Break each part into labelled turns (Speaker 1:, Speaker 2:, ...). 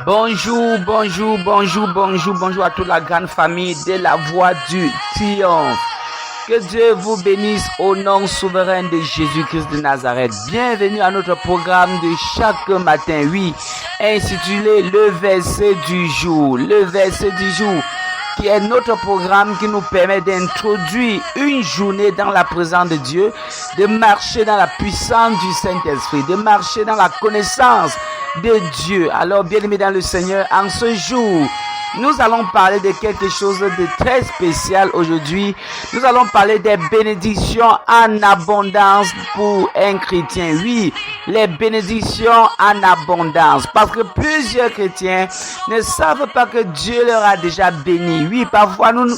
Speaker 1: Bonjour, bonjour, bonjour, bonjour, bonjour à toute la grande famille de la voix du triomphe. Que Dieu vous bénisse au nom souverain de Jésus-Christ de Nazareth. Bienvenue à notre programme de chaque matin, oui, intitulé le verset du jour. Le verset du jour qui est notre programme qui nous permet d'introduire une journée dans la présence de Dieu, de marcher dans la puissance du Saint-Esprit, de marcher dans la connaissance de Dieu. Alors, bien-aimés dans le Seigneur, en ce jour, nous allons parler de quelque chose de très spécial aujourd'hui. Nous allons parler des bénédictions en abondance pour un chrétien. Oui, les bénédictions en abondance. Parce que plusieurs chrétiens ne savent pas que Dieu leur a déjà béni. Oui, parfois nous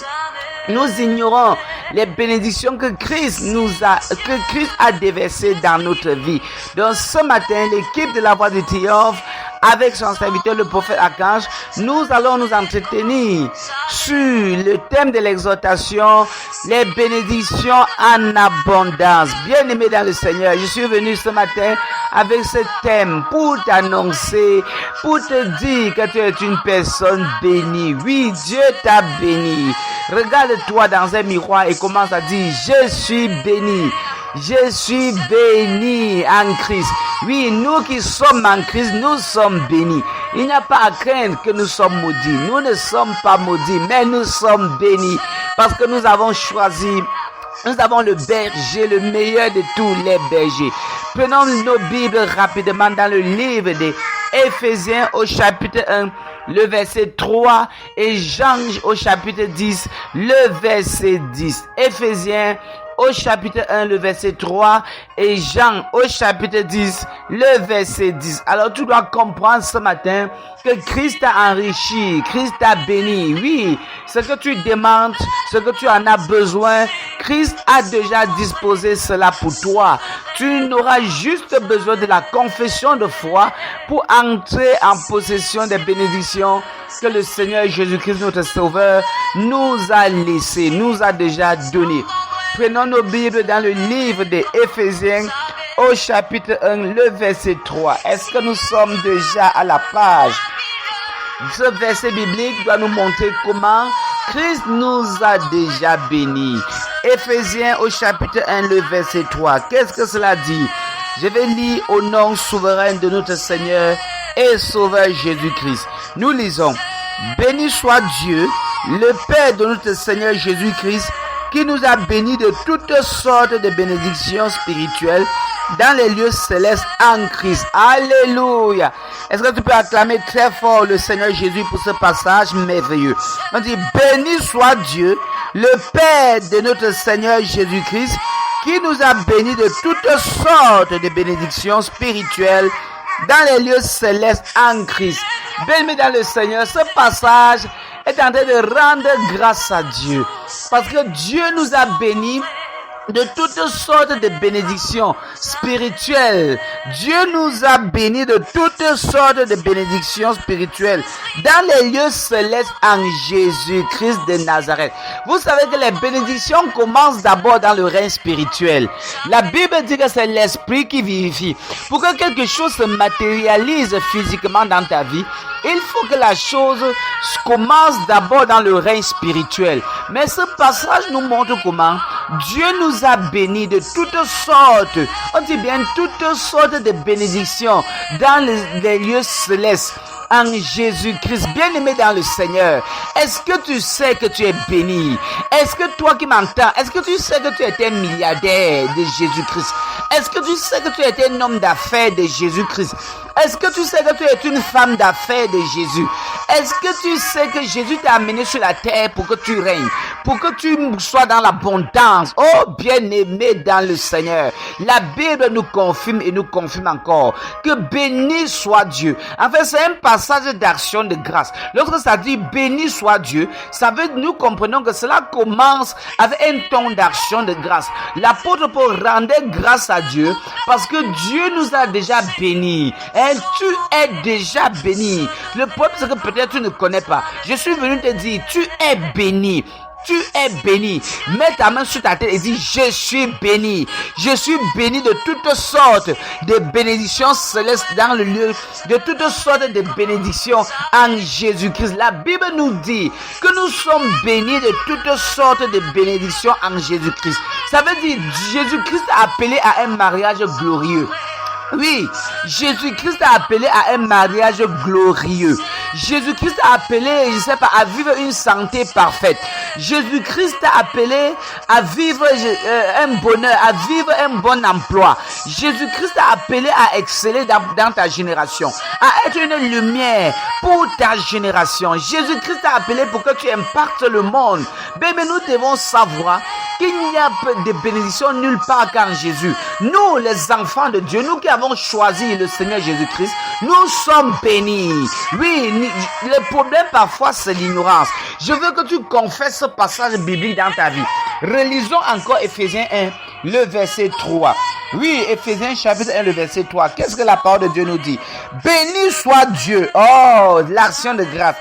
Speaker 1: ignorons les bénédictions que Christ a déversées dans notre vie. Donc ce matin, l'équipe de la Voix du Triomphe, avec son serviteur le prophète Archange, nous allons nous entretenir sur le thème de l'exhortation, les bénédictions en abondance. Bien-aimé dans le Seigneur, je suis venu ce matin avec ce thème pour t'annoncer, pour te dire que tu es une personne bénie. Oui, Dieu t'a béni. Regarde-toi dans un miroir et commence à dire, je suis béni. Je suis béni en Christ. Oui, nous qui sommes en Christ, nous sommes bénis. Il n'y a pas à craindre que nous sommes maudits. Nous ne sommes pas maudits, mais nous sommes bénis. Parce que nous avons choisi, nous avons le berger, le meilleur de tous les bergers. Prenons nos Bibles rapidement dans le livre des Éphésiens au chapitre 1, le verset 3 et Jean au chapitre 10, le verset 10. Éphésiens au chapitre 1, le verset 3 et Jean au chapitre 10, le verset 10. Alors tu dois comprendre ce matin que Christ t'a enrichi, Christ t'a béni. Oui, ce que tu demandes, ce que tu en as besoin, Christ a déjà disposé cela pour toi. Tu n'auras juste besoin de la confession de foi pour entrer en possession des bénédictions que le Seigneur Jésus-Christ, notre Sauveur, nous a laissées, nous a déjà données. Prenons nos Bibles dans le livre des Éphésiens au chapitre 1, le verset 3. Est-ce que nous sommes déjà à la page? Ce verset biblique doit nous montrer comment Christ nous a déjà bénis. Éphésiens au chapitre 1, le verset 3. Qu'est-ce que cela dit? Je vais lire au nom souverain de notre Seigneur et Sauveur Jésus-Christ. Nous lisons, béni soit Dieu, le Père de notre Seigneur Jésus-Christ, qui nous a bénis de toutes sortes de bénédictions spirituelles dans les lieux célestes en Christ. Alléluia. Est-ce que tu peux acclamer très fort le Seigneur Jésus pour ce passage merveilleux? On dit, béni soit Dieu, le Père de notre Seigneur Jésus-Christ, qui nous a bénis de toutes sortes de bénédictions spirituelles dans les lieux célestes en Christ. Bien-aimé dans le Seigneur, ce passage est en train de rendre grâce à Dieu. Parce que Dieu nous a bénis de toutes sortes de bénédictions spirituelles. Dieu nous a bénis de toutes sortes de bénédictions spirituelles dans les lieux célestes en Jésus-Christ de Nazareth. Vous savez que les bénédictions commencent d'abord dans le règne spirituel. La Bible dit que c'est l'esprit qui vivifie. Pour que quelque chose se matérialise physiquement dans ta vie, il faut que la chose commence d'abord dans le règne spirituel. Mais ce passage nous montre comment Dieu nous a bénis de toutes sortes, on dit bien toutes sortes de bénédictions dans les lieux célestes en Jésus-Christ. Bien-aimé dans le Seigneur, est-ce que tu sais que tu es béni? Est-ce que toi qui m'entends, est-ce que tu sais que tu es un milliardaire de Jésus-Christ? Est-ce que tu sais que tu es un homme d'affaires de Jésus-Christ? Est-ce que tu sais que tu es une femme d'affaires de Jésus? Est-ce que tu sais que Jésus t'a amené sur la terre pour que tu règnes, pour que tu sois dans l'abondance? Oh, bien-aimé dans le Seigneur, la Bible nous confirme et nous confirme encore que béni soit Dieu. En fait, c'est un passage d'action de grâce. Lorsque ça dit béni soit Dieu, ça veut nous comprenons que cela commence avec un ton d'action de grâce. L'apôtre Paul rendait grâce à Dieu parce que Dieu nous a déjà bénis. Et tu es déjà béni. Le problème c'est que peut-être tu ne connais pas. Je suis venu te dire, tu es béni. tu es béni. Mets ta main sur ta tête et dis, je suis béni. Je suis béni de toutes sortes de bénédictions célestes dans le lieu, de toutes sortes de bénédictions en Jésus-Christ. La Bible nous dit que nous sommes bénis de toutes sortes de bénédictions en Jésus-Christ. Ça veut dire Jésus-Christ a appelé à un mariage glorieux. Oui, Jésus-Christ a appelé à un mariage glorieux. Jésus-Christ a appelé, je ne sais pas, à vivre une santé parfaite. Jésus-Christ a appelé à vivre un bonheur, à vivre un bon emploi. Jésus-Christ a appelé à exceller dans ta génération, à être une lumière pour ta génération. Jésus-Christ a appelé pour que tu impactes le monde. Mais nous devons savoir qu'il n'y a de bénédiction nulle part qu'en Jésus. Nous, les enfants de Dieu, nous qui avons choisi le Seigneur Jésus-Christ, nous sommes bénis. Oui, le problème parfois c'est l'ignorance. Je veux que tu confesses ce passage biblique dans ta vie. Relisons encore Éphésiens 1, le verset 3. Oui, Éphésiens chapitre 1, le verset 3. Qu'est-ce que la parole de Dieu nous dit? Béni soit Dieu. Oh, l'action de grâce.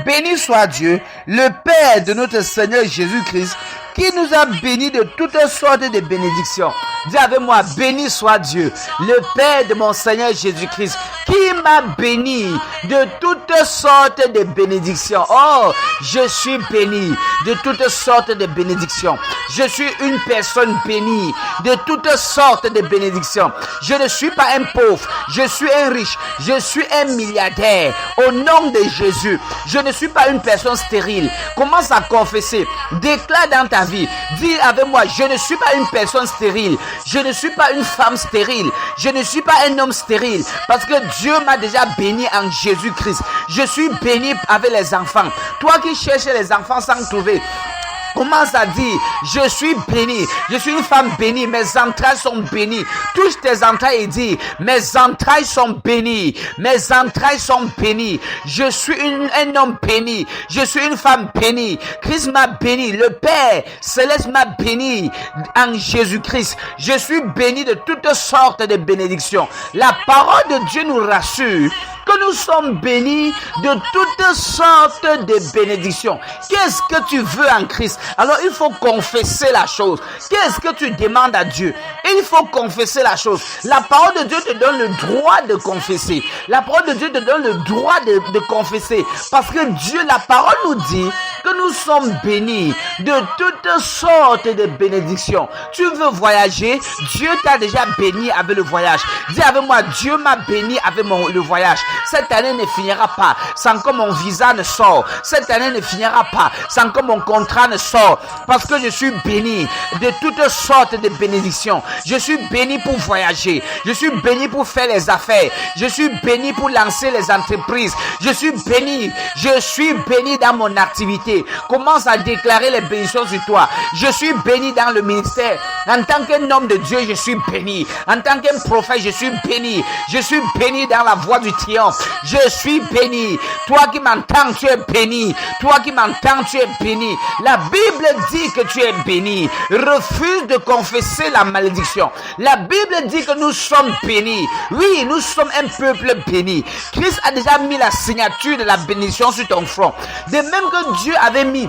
Speaker 1: Béni soit Dieu, le Père de notre Seigneur Jésus-Christ, qui nous a bénis de toutes sortes de bénédictions. Dis avec moi, béni soit Dieu, le Père de mon Seigneur Jésus-Christ, qui m'a béni de toutes sortes de bénédictions. Oh, je suis béni de toutes sortes de bénédictions. Je suis une personne bénie de toutes sortes de bénédictions. Je ne suis pas un pauvre, je suis un riche, je suis un milliardaire. Au nom de Jésus, je ne suis pas une personne stérile. Commence à confesser, déclare dans ta vie, dis avec moi, je ne suis pas une personne stérile, je ne suis pas une femme stérile, je ne suis pas un homme stérile, parce que Dieu m'a déjà béni en Jésus-Christ. Je suis béni avec les enfants. Toi qui cherches les enfants sans trouver, commence à dire, je suis béni, je suis une femme bénie, mes entrailles sont bénies. Touche tes entrailles et dis, mes entrailles sont bénies, mes entrailles sont bénies. Je suis un homme béni, je suis une femme bénie. Christ m'a béni, le Père Céleste m'a béni en Jésus-Christ. Je suis béni de toutes sortes de bénédictions. La parole de Dieu nous rassure que nous sommes bénis de toutes sortes de bénédictions. Qu'est-ce que tu veux en Christ? Alors il faut confesser la chose. Qu'est-ce que tu demandes à Dieu? Il faut confesser la chose. La parole de Dieu te donne le droit de confesser. La parole de Dieu te donne le droit de confesser. Parce que Dieu, la parole nous dit que nous sommes bénis de toutes sortes de bénédictions. Tu veux voyager? Dieu t'a déjà béni avec le voyage. Dis avec moi, Dieu m'a béni avec le voyage. Cette année ne finira pas sans que mon visa ne sort. Cette année ne finira pas sans que mon contrat ne sort. Parce que je suis béni de toutes sortes de bénédictions. Je suis béni pour voyager. Je suis béni pour faire les affaires. Je suis béni pour lancer les entreprises. Je suis béni dans mon activité. Commence à déclarer les bénédictions sur toi. Je suis béni dans le ministère. En tant qu'un homme de Dieu, je suis béni. En tant qu'un prophète, je suis béni. Je suis béni dans la voie du triomphe. Je suis béni. Toi qui m'entends, tu es béni. Toi qui m'entends, tu es béni. La Bible dit que tu es béni. Refuse de confesser la malédiction. La Bible dit que nous sommes bénis. Oui, nous sommes un peuple béni. Christ a déjà mis la signature de la bénédiction sur ton front. De même que Dieu avait mis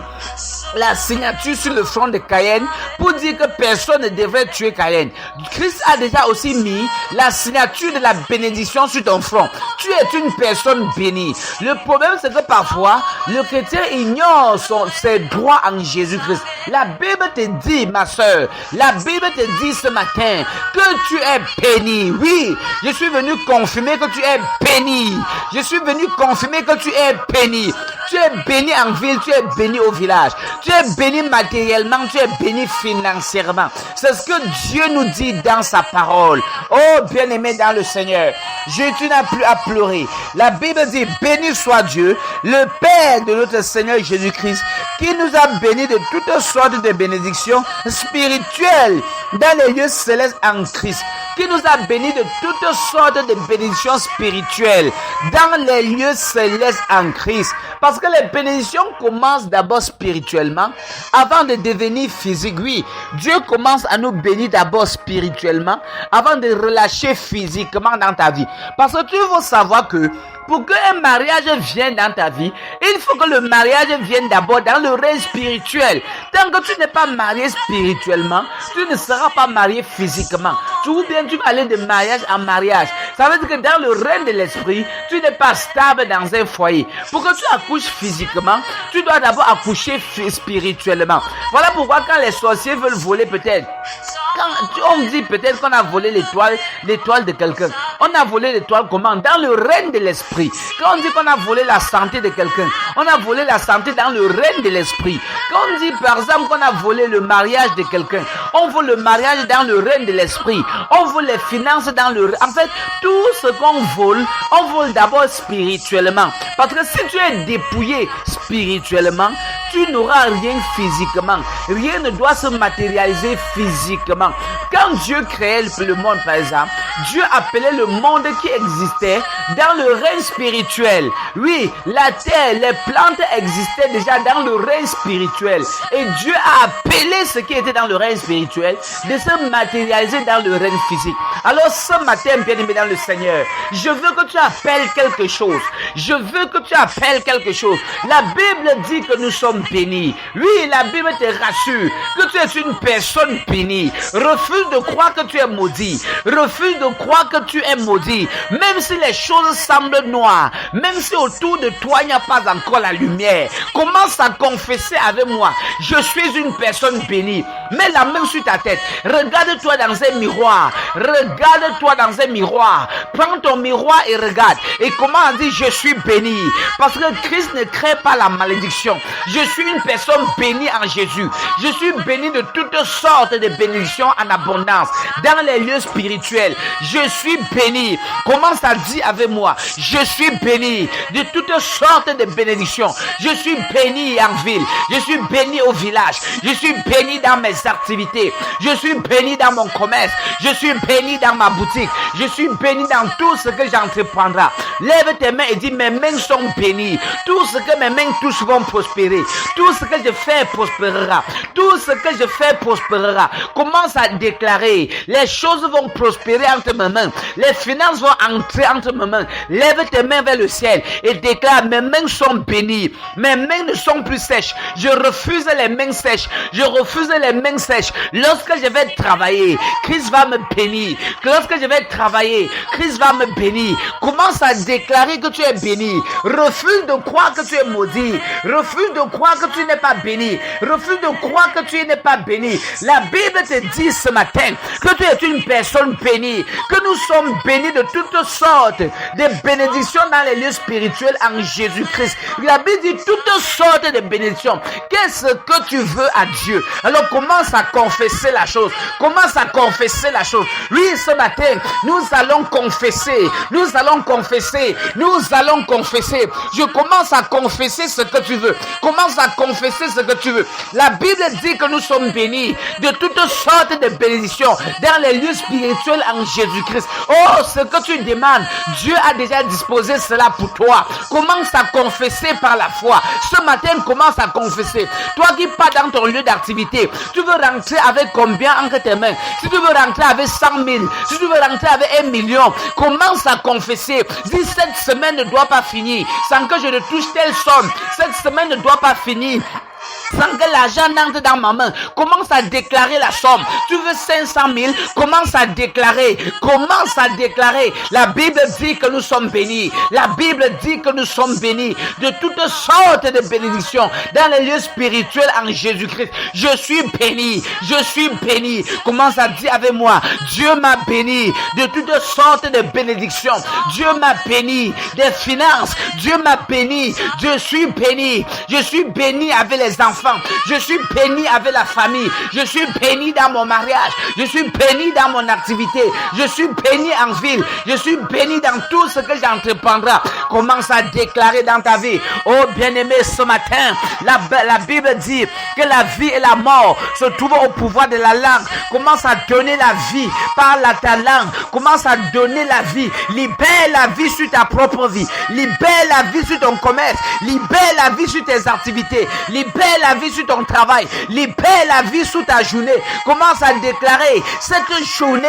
Speaker 1: la signature sur le front de Caïn pour dire que personne ne devrait tuer Caïn. Christ a déjà aussi mis la signature de la bénédiction sur ton front. Tu es une personne bénie. Le problème, c'est que parfois, le chrétien ignore ses droits en Jésus-Christ. La Bible te dit, ma soeur, la Bible te dit ce matin que tu es béni. Oui, je suis venu confirmer que tu es béni. Je suis venu confirmer que tu es béni. Tu es béni en ville, tu es béni au village. Tu es béni matériellement, tu es béni financièrement. C'est ce que Dieu nous dit dans sa parole. Oh, bien-aimé dans le Seigneur, tu n'as plus à pleurer. La Bible dit, béni soit Dieu, le Père de notre Seigneur Jésus-Christ, qui nous a bénis de toutes sortes de bénédictions spirituelles dans les lieux célestes en Christ. Qui nous a bénis de toutes sortes de bénédictions spirituelles dans les lieux célestes en Christ. Parce que les bénédictions commencent d'abord spirituellement avant de devenir physiques. Oui, Dieu commence à nous bénir d'abord spirituellement avant de relâcher physiquement dans ta vie. Parce que tu veux savoir que pour qu'un mariage vienne dans ta vie, il faut que le mariage vienne d'abord dans le règne spirituel. Tant que tu n'es pas marié spirituellement, tu ne seras pas marié physiquement. Ou bien tu vas aller de mariage en mariage. Ça veut dire que dans le règne de l'esprit, tu n'es pas stable dans un foyer. Pour que tu accouches physiquement, tu dois d'abord accoucher spirituellement. Voilà pourquoi quand les sorciers veulent voler peut-être, quand on dit peut-être qu'on a volé l'étoile de quelqu'un. On a volé l'étoile comment? Dans le règne de l'esprit. Quand on dit qu'on a volé la santé de quelqu'un, on a volé la santé dans le règne de l'esprit. Quand on dit par exemple qu'on a volé le mariage de quelqu'un, on vole le mariage dans le règne de l'esprit. On vole les finances dans le... En fait, tout ce qu'on vole, on vole d'abord spirituellement. Parce que si tu es dépouillé spirituellement, tu n'auras rien physiquement. Rien ne doit se matérialiser physiquement. Quand Dieu créait le monde, par exemple, Dieu appelait le monde qui existait dans le règne spirituel. Oui, la terre, les plantes existaient déjà dans le règne spirituel. Et Dieu a appelé ce qui était dans le règne spirituel de se matérialiser dans le règne physique. Alors ce matin, bien-aimé dans le Seigneur, je veux que tu appelles quelque chose. Je veux que tu appelles quelque chose. La Bible dit que nous sommes bénis. Oui, la Bible te rassure que tu es une personne bénie. Refuse de croire que tu es maudit. Refuse de croire que tu es maudit. Même si les choses semblent noires, même si autour de toi il n'y a pas encore la lumière, commence à confesser avec moi. Je suis une personne bénie. Mets la main sur ta tête. Regarde-toi dans un miroir. Regarde-toi dans un miroir. Prends ton miroir et regarde. Et comment on dit je suis béni? Parce que Christ ne crée pas la malédiction. Je suis une personne bénie en Jésus. Je suis béni de toutes sortes de bénédictions en abondance dans les lieux spirituels. Je suis béni. Commence à dire avec moi. Je suis béni de toutes sortes de bénédictions. Je suis béni en ville. Je suis béni au village. Je suis béni dans mes activités. Je suis béni dans mon commerce. Je suis béni dans ma boutique. Je suis béni dans tout ce que j'entreprendrai. Lève tes mains et dis mes mains sont bénies. Tout ce que mes mains touchent vont prospérer. Tout ce que je fais prospérera. Tout ce que je fais prospérera. Commence à déclarer. Les choses vont prospérer entre mes mains. Les finances vont entrer entre mes mains. Lève tes mains vers le ciel et déclare mes mains sont bénies. Mes mains ne sont plus sèches. Je refuse les mains sèches. Je refuse les mains sèches. Lorsque je vais travailler, Christ va me bénir. Lorsque je vais travailler, Christ va me bénir. Commence à déclarer que tu es béni. Refuse de croire que tu es maudit. Refuse de croire que tu n'es pas béni. Refuse de croire que tu n'es pas béni. La Bible te dit ce matin que tu es une personne bénie. Que nous sommes bénis de toutes sortes de bénédictions dans les lieux spirituels en Jésus-Christ. La Bible dit toutes sortes de bénédictions. Qu'est-ce que tu veux à Dieu? Alors commence à confesser la chose. Commence à confesser la chose. Oui, ce matin, nous allons confesser. Nous allons confesser. Nous allons confesser. Je commence à confesser ce que tu veux. Commence à confesser ce que tu veux. La Bible dit que nous sommes bénis de toutes sortes de bénédictions dans les lieux spirituels en Jésus-Christ. Oh, ce que tu demandes, Dieu a déjà disposé cela pour toi. Commence à confesser par la foi. Ce matin, commence à confesser. Toi qui pars dans ton lieu d'activité, tu veux rentrer avec combien entre tes mains? Si tu veux rentrer avec 100 000, si tu veux rentrer avec 1 million, commence à confesser. Dis, cette semaine ne doit pas finir sans que je ne touche telle somme. Cette semaine ne doit pas finir sans que l'argent n'entre dans ma main. Commence à déclarer la somme. Tu veux 500 000, commence à déclarer. Commence à déclarer. La Bible dit que nous sommes bénis. La Bible dit que nous sommes bénis de toutes sortes de bénédictions dans les lieux spirituels en Jésus-Christ. Je suis béni. Je suis béni. Commence à dire avec moi. Dieu m'a béni de toutes sortes de bénédictions. Dieu m'a béni des finances. Dieu m'a béni. Je suis béni. Je suis béni avec les enfants. Je suis béni avec la famille. Je suis béni dans mon mariage. Je suis béni dans mon activité. Je suis béni en ville. Je suis béni dans tout ce que j'entreprendrai. Commence à déclarer dans ta vie. Oh bien-aimé, ce matin, la Bible dit que la vie et la mort se trouvent au pouvoir de la langue. Commence à donner la vie par ta langue. Commence à donner la vie. Libère la vie sur ta propre vie. Libère la vie sur ton commerce. Libère la vie sur tes activités. Libère la vie sur ton travail. Libère la vie sur ta journée. Commence à déclarer, cette journée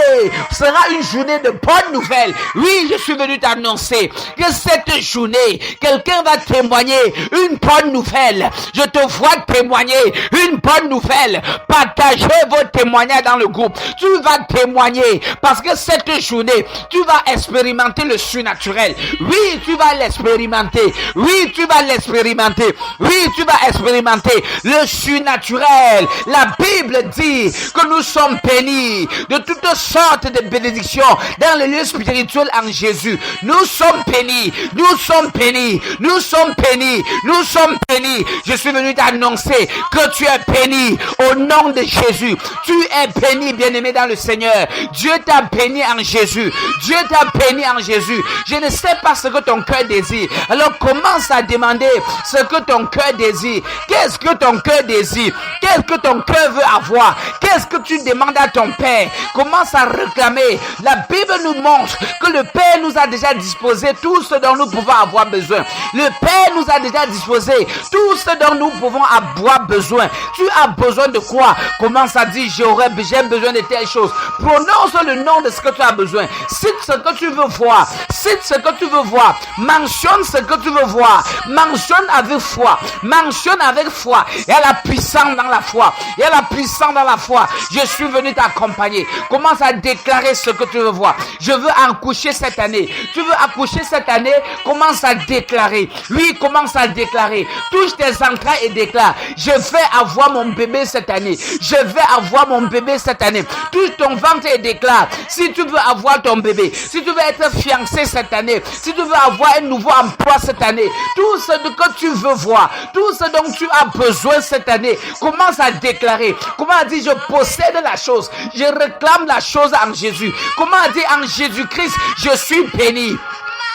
Speaker 1: sera une journée de bonnes nouvelles. Oui, je suis venu t'annoncer que cette journée, quelqu'un va témoigner une bonne nouvelle. Je te vois témoigner une bonne nouvelle. Partagez vos témoignages dans le groupe. Tu vas témoigner parce que cette journée, tu vas expérimenter le surnaturel. Oui, tu vas l'expérimenter. Oui, tu vas l'expérimenter. Oui, tu vas expérimenter le surnaturel. La Bible dit que nous sommes bénis de toutes sortes de bénédictions dans le lieu spirituel en Jésus. Nous sommes bénis. Nous sommes bénis. Nous sommes bénis. Nous sommes bénis. Je suis venu t'annoncer que tu es béni au nom de Jésus. Tu es béni, bien-aimé dans le Seigneur. Dieu t'a béni en Jésus. Dieu t'a béni en Jésus. Je ne sais pas ce que ton cœur désire. Alors commence à demander ce que ton cœur désire. Qu'est-ce que ton cœur désire? Qu'est-ce que ton cœur veut avoir? Qu'est-ce que tu demandes à ton Père? Commence à réclamer. La Bible nous montre que le Père nous a déjà disposé tout ce dont nous pouvons avoir besoin. Le Père nous a déjà disposé tout ce dont nous pouvons avoir besoin. Tu as besoin de quoi? Commence à dire, j'ai besoin de telle chose. Prononce le nom de ce que tu as besoin. Cite ce que tu veux voir. Cite ce que tu veux voir. Mentionne ce que tu veux voir. Mentionne avec foi. Mentionne avec foi. Il y a la puissance dans la foi. Il y a la puissance dans la foi. Je suis venu t'accompagner. Commence à déclarer ce que tu veux voir. Je veux accoucher cette année. Tu veux accoucher cette année? Commence à déclarer. Oui, commence à déclarer. Touche tes entrailles et déclare. Je vais avoir mon bébé cette année. Je vais avoir mon bébé cette année. Touche ton ventre et déclare. Si tu veux avoir ton bébé, si tu veux être fiancé cette année, si tu veux avoir un nouveau emploi cette année, tout ce que tu veux voir, tout ce dont tu as besoin cette année, commence à déclarer. Comment à dire, je possède la chose. Je réclame la chose en Jésus. Comment à dire, en Jésus-Christ, je suis béni.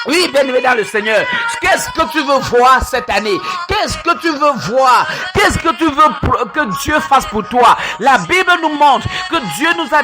Speaker 1: Oui, bien-aimé dans le Seigneur, qu'est-ce que tu veux voir cette année? Qu'est-ce que tu veux voir? Qu'est-ce que tu veux que Dieu fasse pour toi? La Bible nous montre que Dieu nous a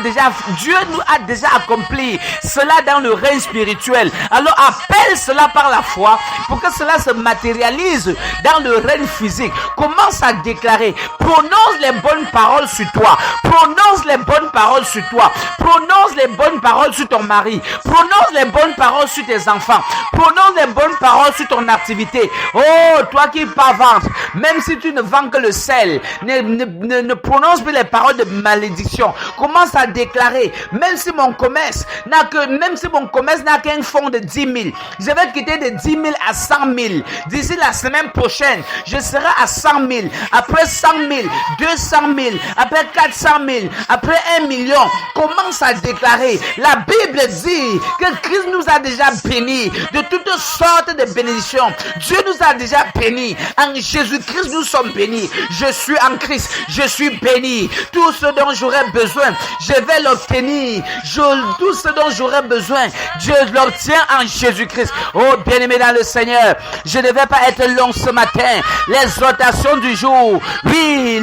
Speaker 1: déjà accompli cela dans le règne spirituel. Alors appelle cela par la foi pour que cela se matérialise dans le règne physique. Commence à déclarer. Prononce les bonnes paroles sur toi. Prononce les bonnes paroles sur toi. Prononce les bonnes paroles sur ton mari. Prononce les bonnes paroles sur tes enfants. Prononce les bonnes paroles sur ton activité. Oh, toi qui paventes, même si tu ne vends que le sel, ne prononce plus les paroles de malédiction. Commence à déclarer, même si mon commerce n'a qu'un fonds de 10 000, je vais quitter de 10 000 à 100 000. D'ici la semaine prochaine, je serai à 100 000. Après 100 000, 200 000, après 400 000, après 1 million. Commence à déclarer. La Bible dit que Christ nous a déjà bénis de toutes sortes de bénédictions. Dieu nous a déjà bénis. En Jésus-Christ, nous sommes bénis. Je suis en Christ. Je suis béni. Tout ce dont j'aurai besoin, je vais l'obtenir. Tout ce dont j'aurai besoin, Dieu l'obtient en Jésus-Christ. Oh, bien-aimé dans le Seigneur, je ne vais pas être long ce matin. L'exhortation du jour. Oui,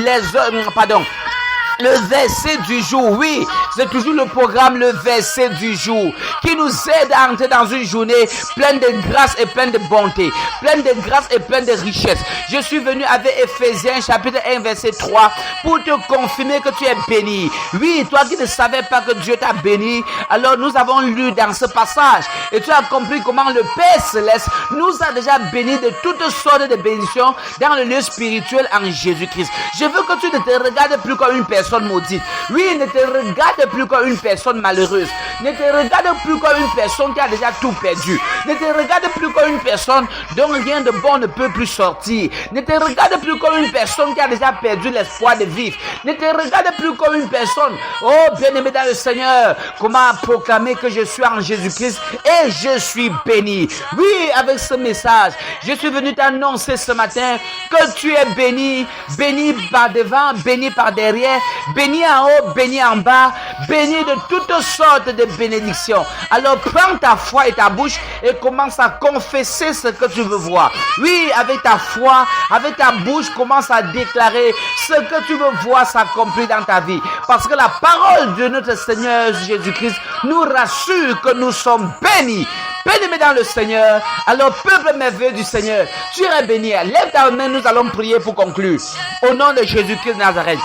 Speaker 1: le verset du jour, oui, c'est toujours le programme, le verset du jour, qui nous aide à entrer dans une journée pleine de grâce et pleine de bonté, pleine de grâce et pleine de richesse. Je suis venu avec Ephésiens chapitre 1 verset 3 pour te confirmer que tu es béni. Oui, toi qui ne savais pas que Dieu t'a béni, alors nous avons lu dans ce passage et tu as compris comment le Père Céleste nous a déjà bénis de toutes sortes de bénédictions dans le lieu spirituel en Jésus-Christ. Je veux que tu ne te regardes plus comme une personne maudite. Oui, ne te regarde plus comme une personne malheureuse. Ne te regarde plus comme une personne qui a déjà tout perdu. Ne te regarde plus comme une personne dont rien de bon ne peut plus sortir. Ne te regarde plus comme une personne qui a déjà perdu l'espoir de vivre. Ne te regarde plus comme une personne, oh bien-aimé dans le Seigneur, comment proclamer que je suis en Jésus-Christ et je suis béni. Oui, avec ce message, je suis venu t'annoncer ce matin que tu es béni, béni par devant, béni par derrière, béni en haut, béni en bas, béni de toutes sortes de bénédictions. Alors prends ta foi et ta bouche et commence à confesser ce que tu veux voir. Oui, avec ta foi, avec ta bouche, commence à déclarer ce que tu veux voir s'accomplir dans ta vie. Parce que la parole de notre Seigneur Jésus-Christ nous rassure que nous sommes bénis. Bénis-moi dans le Seigneur. Alors, peuple merveilleux du Seigneur, tu es béni. Lève ta main, nous allons prier pour conclure. Au nom de Jésus-Christ de Nazareth.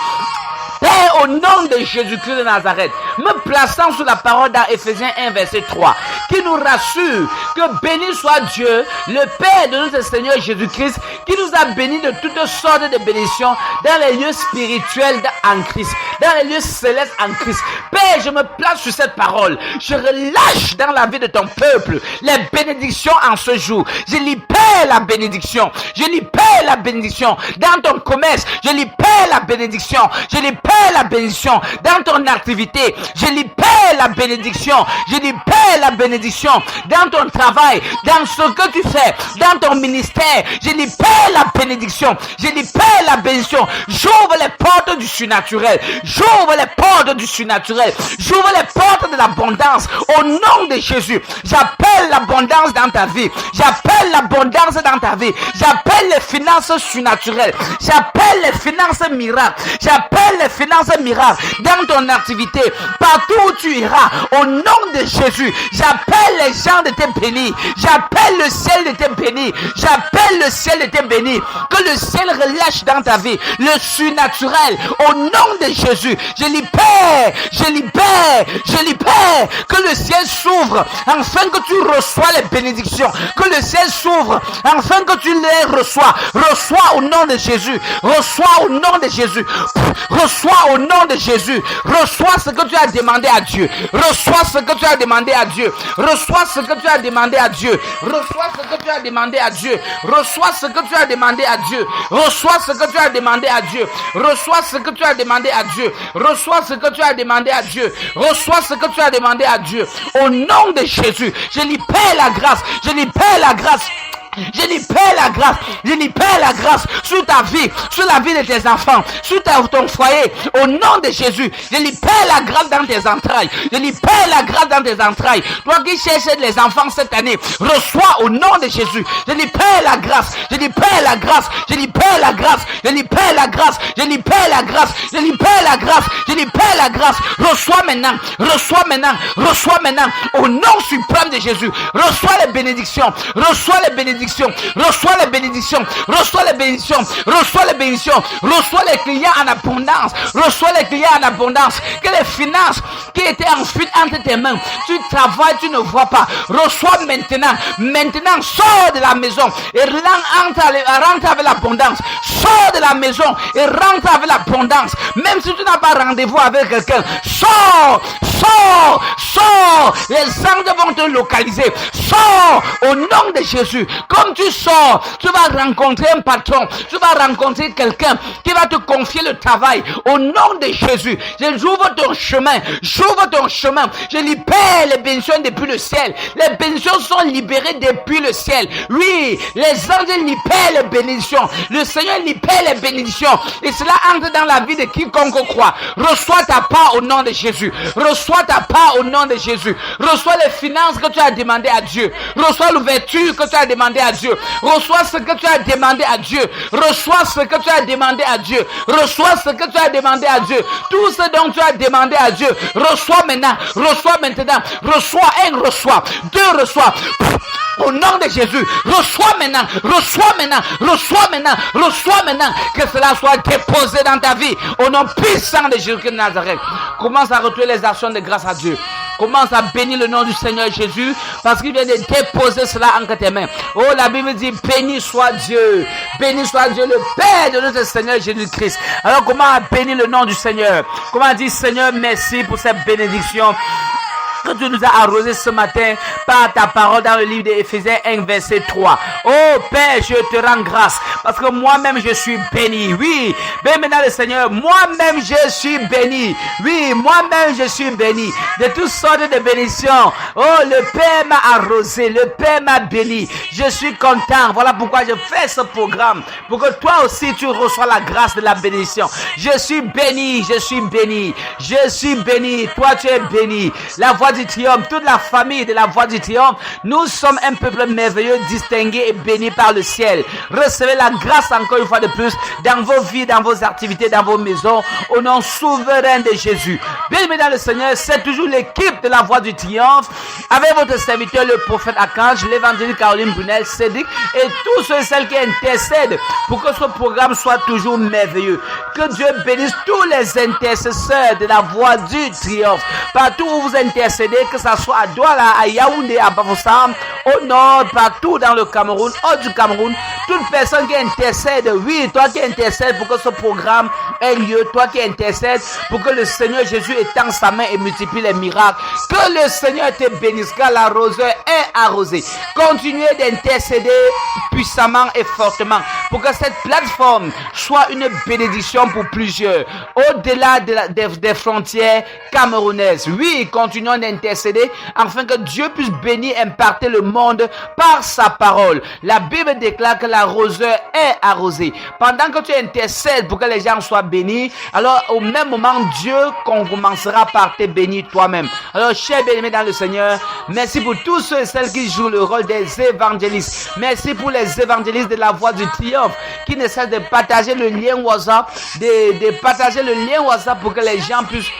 Speaker 1: Père, au nom de Jésus-Christ de Nazareth, me plaçant sous la parole dans Éphésiens 1, verset 3, qui nous rassure que béni soit Dieu, le Père de notre Seigneur Jésus-Christ, qui nous a bénis de toutes sortes de bénédictions dans les lieux spirituels en Christ, dans les lieux célestes en Christ. Père, je me place sur cette parole. Je relâche dans la vie de ton peuple les bénédictions en ce jour. Je libère la bénédiction. Je libère la bénédiction dans ton commerce. Je libère la bénédiction. Je libère la bénédiction dans ton activité. Je libère la bénédiction. Je libère la bénédiction dans ton travail, dans ce que tu fais, dans ton ministère. Je libère la bénédiction. Je libère la bénédiction. J'ouvre les portes du surnaturel. J'ouvre les portes du surnaturel. J'ouvre les portes de l'abondance. Au nom de Jésus, j'appelle l'abondance dans ta vie. J'appelle l'abondance dans ta vie. J'appelle les finances surnaturelles. J'appelle les finances miracles. J'appelle les finances miracles dans ton activité. Partout où tu iras, au nom de Jésus, j'appelle les gens de te bénir. J'appelle le ciel de te bénir. J'appelle le ciel de te bénir. Que le ciel relâche dans ta vie le surnaturel. Au nom de Jésus, je libère, je libère, je libère. Que le ciel s'ouvre afin que tu reçois les bénédictions. Que le ciel s'ouvre afin que tu les reçois. Reçois au nom de Jésus. Reçois au nom de Jésus. Reçois au nom de Jésus. Reçois ce que tu as demandé à Dieu. Reçois ce que tu as demandé à Dieu. Reçois ce que tu as demandé à Dieu. Reçois ce que tu as demandé à Dieu. Reçois ce que tu as demandé à Dieu. Reçois ce que tu as demandé à Dieu. Reçois ce que tu as demandé à Dieu. Reçois ce que tu as demandé à Dieu. Reçois ce que tu as demandé à Dieu. Au nom de Jésus, je libère la grâce. Je libère la grâce. Je libère la grâce. Je libère la grâce sur ta vie, sur la vie de tes enfants, sur ton foyer. Au nom de Jésus, je libère la grâce dans tes entrailles. Je libère la grâce dans tes entrailles. Toi qui cherches les enfants cette année, reçois au nom de Jésus. Je libère la grâce. Je libère la grâce. Je libère la grâce. Je libère la grâce. Je libère la grâce. Je libère la grâce. Je libère la grâce. Reçois maintenant. Reçois maintenant. Reçois maintenant. Au nom suprême de Jésus. Reçois les bénédictions. Reçois les bénédictions. Reçois les bénédictions. Reçois les bénédictions. Reçois les bénédictions. Reçois les clients en abondance. Reçois les clients en abondance. Que les finances qui étaient en fuite entre tes mains, tu travailles, tu ne vois pas. Reçois maintenant. Maintenant, sors de la maison et rentre avec l'abondance. Sors de la maison et rentre avec l'abondance. Même si tu n'as pas rendez-vous avec quelqu'un, sors. Sors, sors, les anges vont te localiser. Sors au nom de Jésus. Comme tu sors, tu vas rencontrer un patron, tu vas rencontrer quelqu'un qui va te confier le travail. Au nom de Jésus, j'ouvre ton chemin, j'ouvre ton chemin. Je libère les bénédictions depuis le ciel. Les bénédictions sont libérées depuis le ciel. Oui, les anges libèrent les bénédictions. Le Seigneur libère les bénédictions. Et cela entre dans la vie de quiconque croit. Reçois ta part au nom de Jésus. Reçois ta part au nom de Jésus. Reçois les finances que tu as demandé à Dieu. Reçois l'ouverture que tu as demandé à Dieu. Reçois ce que tu as demandé à Dieu. Reçois ce que tu as demandé à Dieu. Reçois ce que tu as demandé à Dieu. Tout ce dont tu as demandé à Dieu. Reçois maintenant. Reçois maintenant. Reçois un, reçois. Deux, reçois. Au nom de Jésus, reçois maintenant, reçois maintenant, reçois maintenant, reçois maintenant, que cela soit déposé dans ta vie. Au nom puissant de Jésus-Christ de Nazareth. Commence à retrouver les actions de grâce à Dieu. Commence à bénir le nom du Seigneur Jésus, parce qu'il vient de déposer cela entre tes mains. Oh, la Bible dit, béni soit Dieu, le Père de notre Seigneur Jésus-Christ. Alors, comment bénir le nom du Seigneur? Comment dire, Seigneur, merci pour cette bénédiction que tu nous as arrosés ce matin par ta parole dans le livre d'Éphésiens 1, verset 3. Oh Père, je te rends grâce parce que moi-même je suis béni. Oui, bien maintenant le Seigneur, moi-même je suis béni. Oui, moi-même je suis béni de toutes sortes de bénédictions. Oh, le Père m'a arrosé, le Père m'a béni. Je suis content. Voilà pourquoi je fais ce programme, pour que toi aussi tu reçois la grâce de la bénédiction. Je suis béni, je suis béni, je suis béni. Toi tu es béni. La voix du triomphe, toute la famille de la voix du triomphe, nous sommes un peuple merveilleux, distingué et béni par le ciel. Recevez la grâce encore une fois de plus dans vos vies, dans vos activités, dans vos maisons, au nom souverain de Jésus. Bien-aimé dans le Seigneur, c'est toujours l'équipe de la voix du triomphe avec votre serviteur le prophète Archange, l'évangéliste Caroline Brunel, Cédric et tous ceux et celles qui intercèdent pour que ce programme soit toujours merveilleux. Que Dieu bénisse tous les intercesseurs de la voix du triomphe. Partout où vous intercédez, que ce soit à Douala, à Yaoundé, à Bafoussam, au nord, partout dans le Cameroun, hors du Cameroun, toute personne qui intercède, oui, toi qui intercèdes pour que ce programme ait lieu, toi qui intercèdes pour que le Seigneur Jésus étende sa main et multiplie les miracles, que le Seigneur te bénisse, car l'arroseur est arrosé. Continuez d'intercéder puissamment et fortement pour que cette plateforme soit une bénédiction pour plusieurs, au-delà des frontières camerounaises. Oui, continuons d'intercéder afin que Dieu puisse bénir et imparter le monde par sa parole. La Bible déclare que l'arroseur est arrosé. Pendant que tu intercèdes pour que les gens soient bénis, alors au même moment, Dieu commencera par te bénir toi-même. Alors, chers bien-aimés dans le Seigneur, merci pour tous ceux et celles qui jouent le rôle des évangélistes. Merci pour les évangélistes de la voix du triomphe qui ne cessent de partager le lien WhatsApp, de partager le lien WhatsApp pour que les gens puissent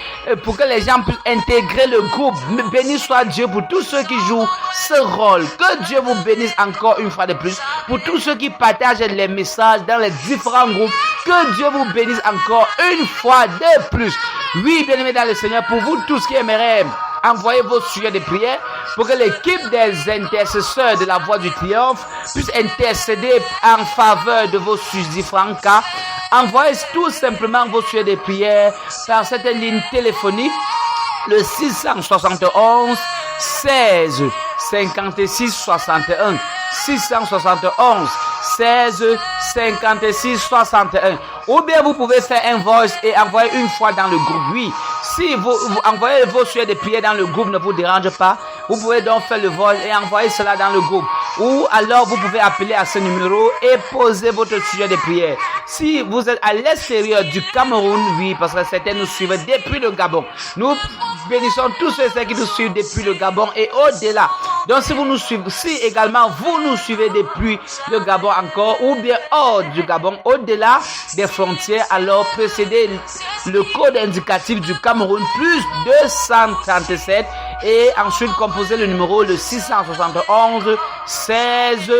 Speaker 1: intégrer le groupe. Béni soit Dieu pour tous ceux qui jouent ce rôle. Que Dieu vous bénisse encore une fois de plus. Pour tous ceux qui partagent les messages dans les différents groupes, que Dieu vous bénisse encore une fois de plus. Oui, bien-aimés dans le Seigneur, pour vous tous qui aimeraient envoyez vos sujets de prière pour que l'équipe des intercesseurs de la voix du triomphe puisse intercéder en faveur de vos différents cas. Envoyez tout simplement vos sujets de prière par cette ligne téléphonique, le 671 16 56 61. 671 16 56 61. Ou bien vous pouvez faire un voice et envoyer une fois dans le groupe. Oui, si vous envoyez vos sujets de prière dans le groupe ne vous dérange pas, vous pouvez donc faire le voice et envoyer cela dans le groupe. Ou alors vous pouvez appeler à ce numéro et poser votre sujet de prière. Si vous êtes à l'extérieur du Cameroun, oui, parce que certains nous suivent depuis le Gabon. Nous bénissons tous ceux qui nous suivent depuis le Gabon et au-delà. Donc si vous nous suivez, si également vous nous suivez depuis le Gabon encore, ou bien hors du Gabon, au-delà des frontières, alors précédez le code indicatif du Cameroun, plus 237, et ensuite composez le numéro le 671 16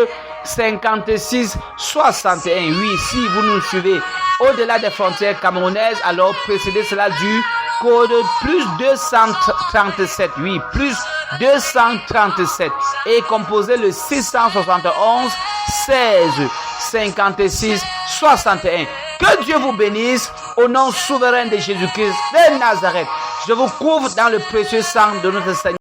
Speaker 1: 56 61. Oui, si vous nous suivez au-delà des frontières camerounaises, alors précédez cela du code plus 237. Oui, plus 237. Et composez le 671 16 56 61. Que Dieu vous bénisse au nom souverain de Jésus-Christ de Nazareth. Je vous couvre dans le précieux sang de notre Seigneur.